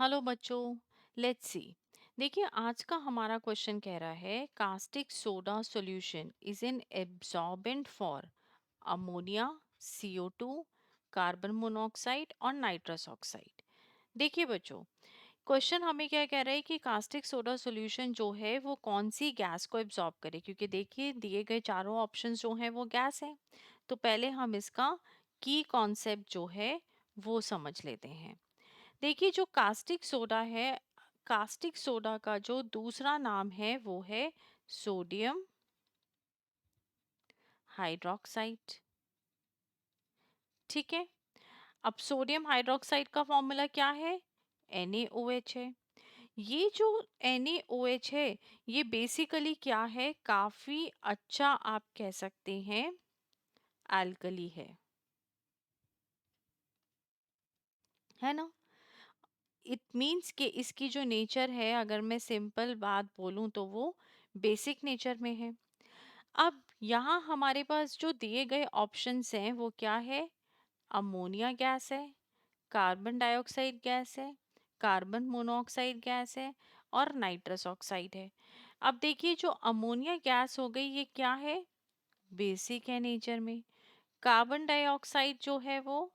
Hello बच्चों। Let's see. देखिए, आज का हमारा क्वेश्चन कह रहा है caustic soda solution is an absorbent for ammonia, CO2, carbon monoxide और नाइट्रस ऑक्साइड। देखिए बच्चों, क्वेश्चन हमें क्या कह रहा है कि कास्टिक सोडा सॉल्यूशन जो है वो कौन सी गैस को एब्सॉर्ब करे, क्योंकि देखिए दिए गए चारों ऑप्शंस जो हैं वो गैस हैं। तो पहले हम इसका की कॉन्सेप्ट जो है वो समझ लेते हैं। देखिए, जो कास्टिक सोडा है, कास्टिक सोडा का जो दूसरा नाम है वो है सोडियम हाइड्रोक्साइड। ठीक है। अब सोडियम हाइड्रोक्साइड का फॉर्मूला क्या है? NaOH है। ये जो NaOH है, ये बेसिकली क्या है, काफी अच्छा आप कह सकते हैं एल्कली है ना। इट मीन्स कि इसकी जो नेचर है, अगर मैं सिंपल बात बोलूं तो वो बेसिक नेचर में है। अब यहाँ हमारे पास जो दिए गए ऑप्शंस हैं वो क्या है? अमोनिया गैस है, कार्बन डाइऑक्साइड गैस है, कार्बन मोनोऑक्साइड गैस है और नाइट्रस ऑक्साइड है। अब देखिए, जो अमोनिया गैस हो गई ये क्या है? बेसिक है नेचर में। कार्बन डाइऑक्साइड जो है वो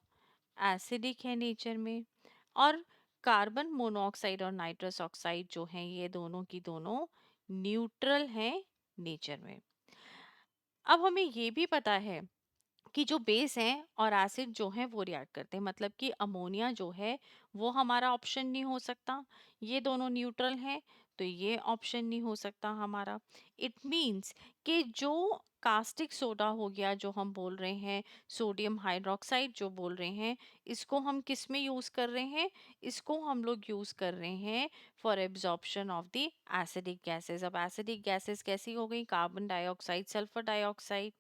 एसिडिक है नेचर में। और कार्बन मोनोऑक्साइड और नाइट्रस ऑक्साइड जो हैं ये दोनों की दोनों न्यूट्रल हैं नेचर में। अब हमें ये भी पता है कि जो बेस हैं और एसिड जो हैं वो रिएक्ट करते हैं, मतलब कि अमोनिया जो है वो हमारा ऑप्शन नहीं हो सकता। ये दोनों न्यूट्रल हैं तो ये ऑप्शन नहीं हो सकता हमारा। इट मींस कि जो कास्टिक सोडा हो गया जो हम बोल रहे हैं, सोडियम हाइड्रोक्साइड जो बोल रहे हैं, इसको हम किस में यूज कर रहे हैं? इसको हम लोग यूज कर रहे हैं for absorption of the acidic gases. अब एसिडिक गैसेस कैसी हो गई? Carbon dioxide, sulphur dioxide.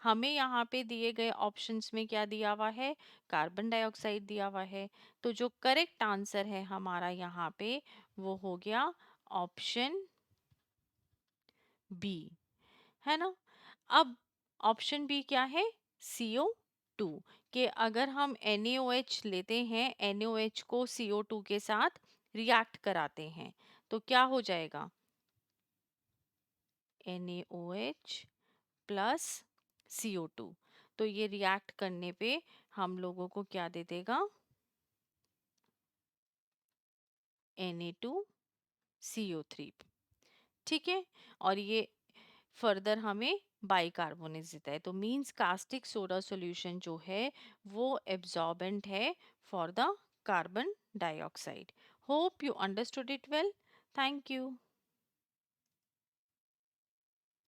हमें यहाँ पे दिए गए ऑप्शंस में क्या दिया हुआ है? कार्बन डाइऑक्साइड दिया हुआ है। तो जो करेक्ट आंसर है हमारा यहाँ पे वो हो गया ऑप्शन बी, है ना। अब ऑप्शन बी क्या है? CO2। कि अगर हम NaOH लेते हैं, NaOH को CO2 के साथ रिएक्ट कराते हैं तो क्या हो जाएगा? NaOH plus CO2। तो ये रिएक्ट करने पे हम लोगों को क्या दे देगा? Na2CO3। ठीक है। और ये फर्दर हमें बाइकार्बोनेट देता है। तो मींस कास्टिक सोडा सॉल्यूशन जो है वो एब्जॉर्बेंट है for the carbon dioxide. Hope you understood it well. Thank you.